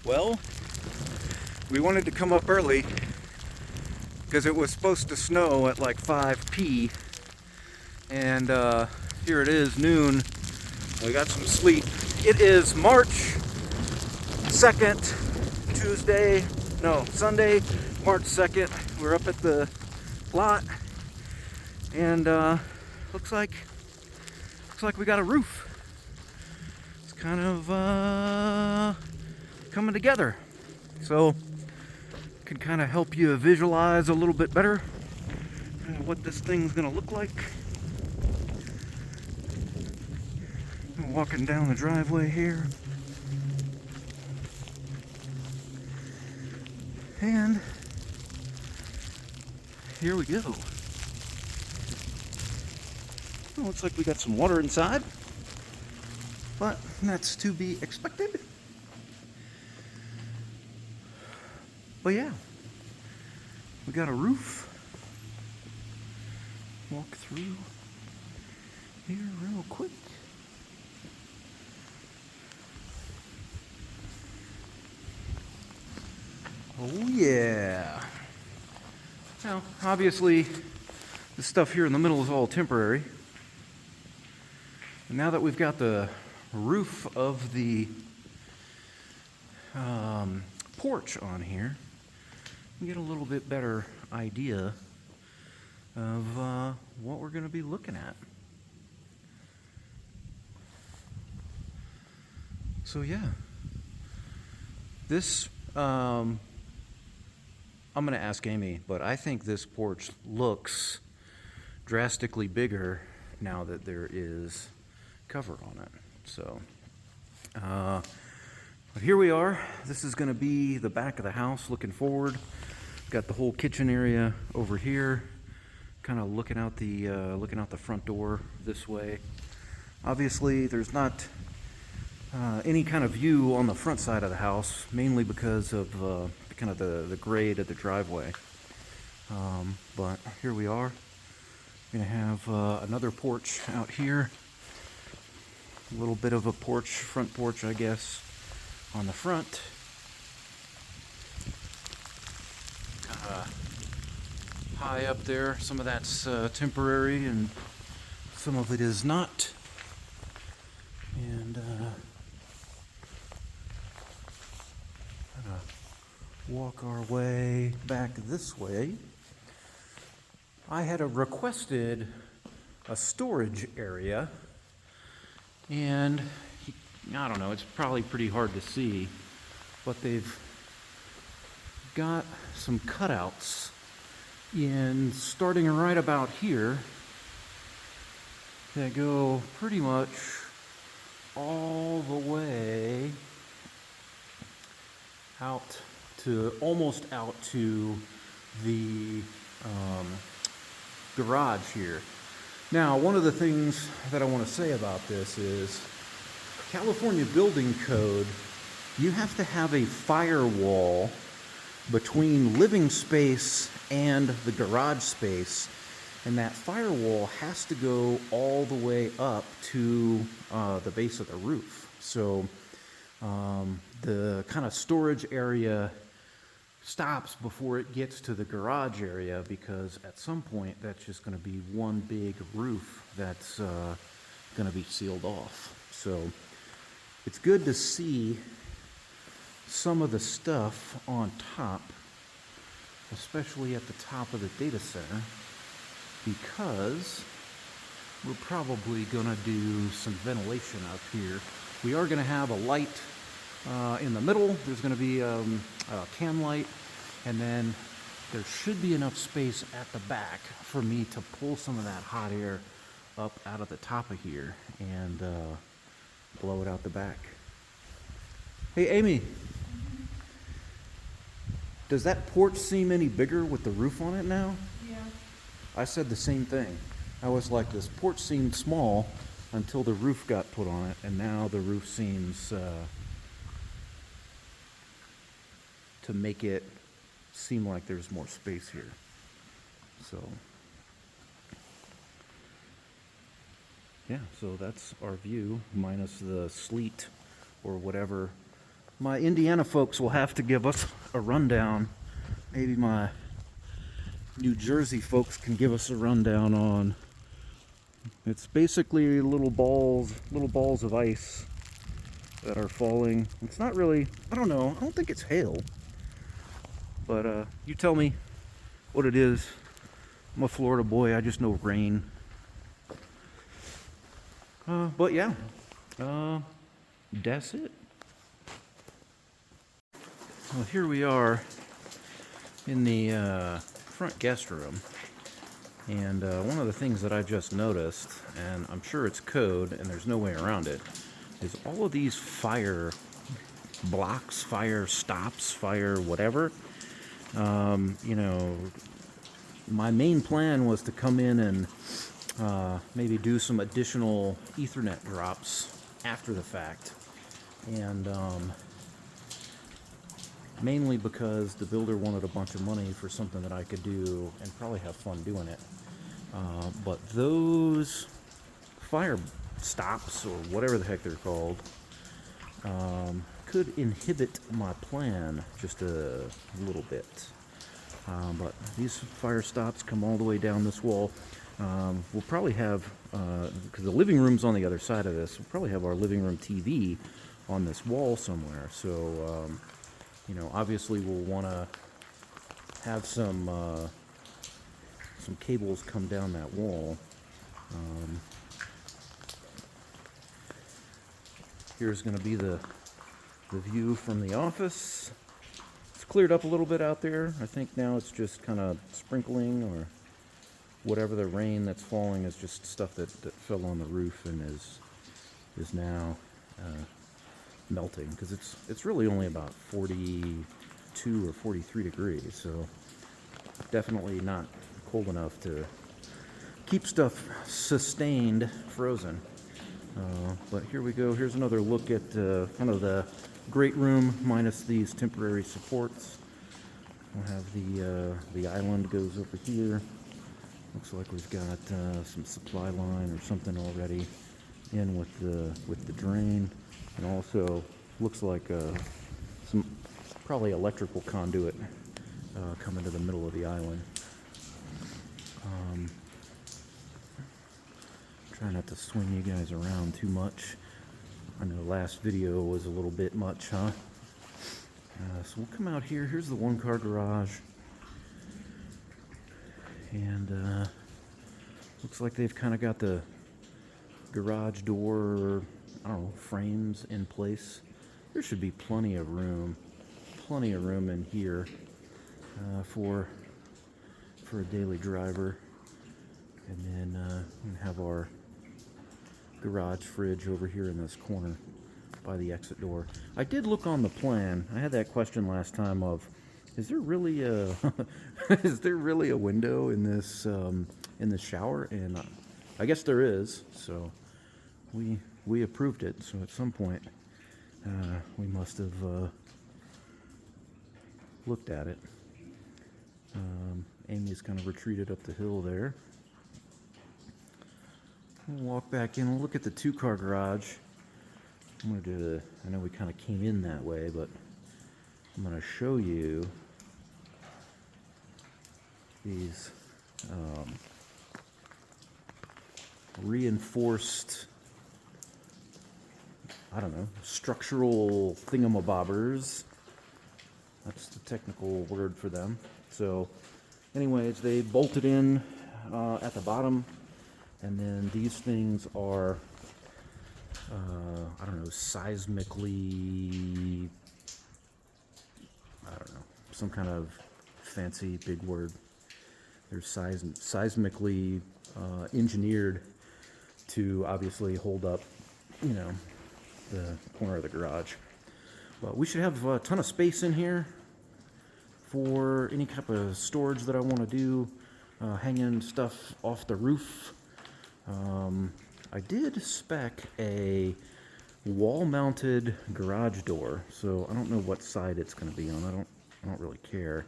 Well, we wanted to come up early because it was supposed to snow at like 5 p. And here it is, noon. We got some sleet. It is March 2nd, Sunday, March 2nd. We're up at the lot, and looks like we got a roof. It's kind of coming together, so can kind of help you visualize a little bit better what this thing's gonna look like. I'm walking down the driveway here, and here we go. Well, looks like we got some water inside, but that's to be expected. But yeah, we got a roof. Walk through here real quick. Oh yeah. Now, obviously, the stuff here in the middle is all temporary. And now that we've got the roof of the porch on here, we get a little bit better idea of what we're going to be looking at. So yeah, this I'm going to ask Amy, but I think this porch looks drastically bigger now that there is cover on it. So but here we are. This is going to be the back of the house looking forward. Got the whole kitchen area over here, kind of looking out the front door this way. Obviously, there's not any kind of view on the front side of the house, mainly because of kind of the grade of the driveway. But here we are. We're gonna have another porch out here. A little bit of a porch, front porch, I guess, on the front. High up there. Some of that's temporary, and some of it is not. And walk our way back this way. I had requested a storage area, and I don't know, it's probably pretty hard to see, but they've got some cutouts in starting right about here that go pretty much all the way out to almost out to the garage here. Now, one of the things that I want to say about this is California building code, you have to have a firewall between living space and the garage space, and that firewall has to go all the way up to the base of the roof. So the kind of storage area stops before it gets to the garage area, because at some point that's just going to be one big roof that's going to be sealed off. So it's good to see some of the stuff on top, especially at the top of the data center, because we're probably going to do some ventilation up here. We are going to have a light in the middle. There's going to be a can light, and then there should be enough space at the back for me to pull some of that hot air up out of the top of here and blow it out the back. Hey, Amy, does that porch seem any bigger with the roof on it now? Yeah. I said the same thing. I was like, this porch seemed small until the roof got put on it, and now the roof seems to make it seem like there's more space here. So yeah, so that's our view, minus the sleet or whatever my Indiana folks will have to give us a rundown. Maybe my New Jersey folks can give us a rundown on. It's basically little balls of ice that are falling. It's not really, I don't know, I don't think it's hail. But you tell me what it is. I'm a Florida boy, I just know rain. But yeah, that's it. Well, here we are in the front guest room. And one of the things that I just noticed, and I'm sure it's code and there's no way around it, is all of these fire blocks, fire stops, fire whatever. You know, my main plan was to come in and maybe do some additional Ethernet drops after the fact. And mainly because the builder wanted a bunch of money for something that I could do and probably have fun doing it. But those fire stops, or whatever the heck they're called, could inhibit my plan just a little bit. But these fire stops come all the way down this wall. We'll probably have, because the living room's on the other side of this, we'll probably have our living room TV on this wall somewhere. So, you know, obviously we'll want to have some cables come down that wall. Here's going to be the view from the office. It's cleared up a little bit out there. I think now it's just kind of sprinkling, or whatever the rain that's falling is just stuff that fell on the roof and is now melting, because it's really only about 42 or 43 degrees, so definitely not cold enough to keep stuff sustained frozen. But here we go. Here's another look at kind of the great room minus these temporary supports. We'll have the island goes over here. Looks like we've got some supply line or something already in with the drain, and also looks like some probably electrical conduit coming to the middle of the island. Try not to swing you guys around too much. I know the last video was a little bit much, huh? So we'll come out here. Here's the one-car garage. And looks like they've kind of got the garage door, I don't know, frames in place. There should be plenty of room in here for a daily driver. And then we have our garage fridge over here in this corner by the exit door. I did look on the plan. I had that question last time of, is there really a is there really a window in this shower? And I guess there is. So we approved it. So at some point we must have looked at it. Amy's kind of retreated up the hill there. We'll walk back in. We'll look at the two-car garage. I'm going to do I know we kind of came in that way, but I'm going to show you these reinforced, I don't know, structural thingamabobbers. That's the technical word for them. So anyways, they bolted in at the bottom. And then these things are, I don't know, seismically, I don't know, some kind of fancy big word. They're seismically engineered to obviously hold up, you know, the corner of the garage. But we should have a ton of space in here for any type of storage that I want to do, hanging stuff off the roof. I did spec a wall-mounted garage door, so I don't know what side it's going to be on. I don't really care.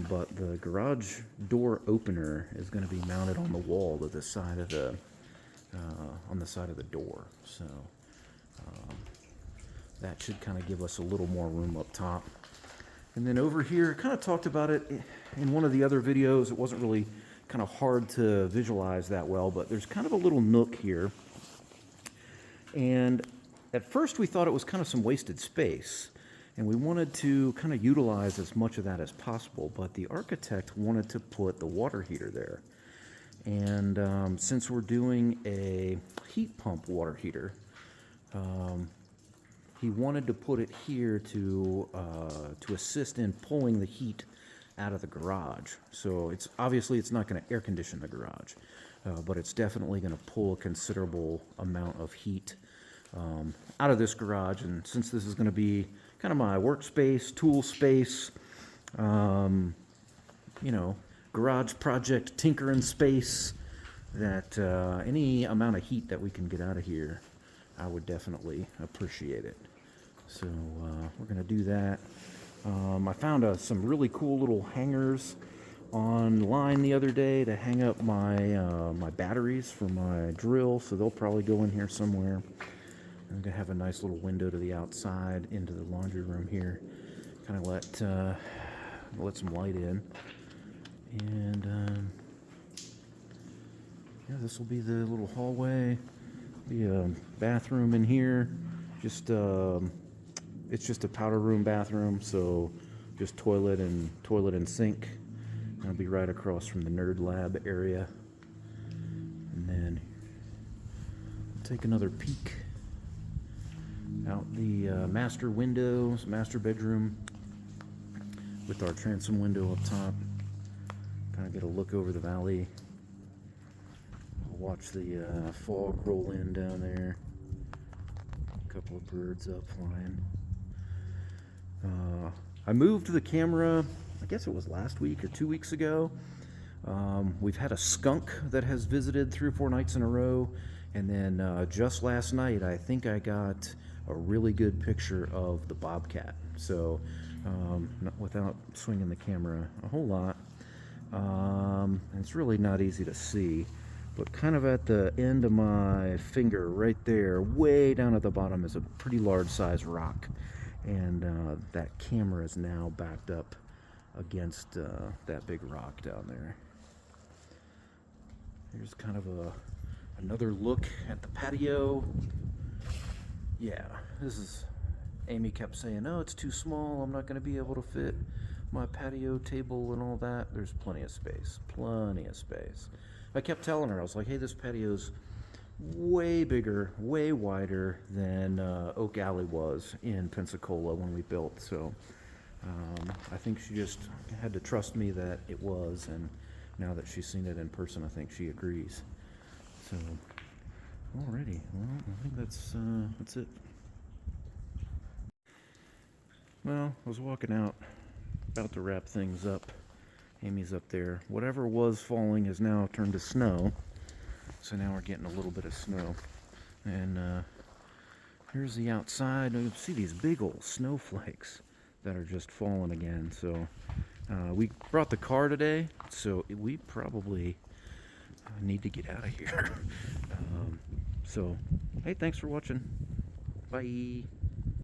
But the garage door opener is going to be mounted on the wall to the side of the on the side of the door. So That should kind of give us a little more room up top. And then over here, I kind of talked about it in one of the other videos. It wasn't really kind of hard to visualize that well, but there's kind of a little nook here. And at first we thought it was kind of some wasted space, and we wanted to kind of utilize as much of that as possible, but the architect wanted to put the water heater there. And since we're doing a heat pump water heater, he wanted to put it here to assist in pulling the heat out of the garage. So it's obviously it's not going to air condition the garage, but it's definitely going to pull a considerable amount of heat out of this garage. And since this is going to be kind of my workspace, tool space, you know, garage project tinkering space, that any amount of heat that we can get out of here, I would definitely appreciate it. So we're going to do that. I found some really cool little hangers online the other day to hang up my my batteries for my drill, so they'll probably go in here somewhere. I'm going to have a nice little window to the outside into the laundry room here, kind of let some light in. And yeah, this will be the little hallway. Be a bathroom in here. Just it's just a powder room bathroom, so just toilet and sink. I'll be right across from the nerd lab area. And then take another peek out the master windows, master bedroom, with our transom window up top. Kind of get a look over the valley. Watch the fog roll in down there. A couple of birds up flying. I moved the camera, I guess it was last week or 2 weeks ago. We've had a skunk that has visited 3 or 4 nights in a row. And then just last night, I think I got a really good picture of the bobcat. So without swinging the camera a whole lot, it's really not easy to see. But kind of at the end of my finger right there, way down at the bottom, is a pretty large size rock. And that camera is now backed up against that big rock down there. Here's kind of another look at the patio. Yeah, this is, Amy kept saying, oh, it's too small, I'm not going to be able to fit my patio table and all that. There's plenty of space, plenty of space. I kept telling her, I was like, hey, this patio's way bigger, way wider than Oak Alley was in Pensacola when we built. So I think she just had to trust me that it was, and now that she's seen it in person, I think she agrees. So, alrighty, well, I think that's it. Well, I was walking out, about to wrap things up. Amy's up there. Whatever was falling has now turned to snow. So now we're getting a little bit of snow. And here's the outside. You can see these big old snowflakes that are just falling again. So we brought the car today, so we probably need to get out of here. So, hey, thanks for watching. Bye.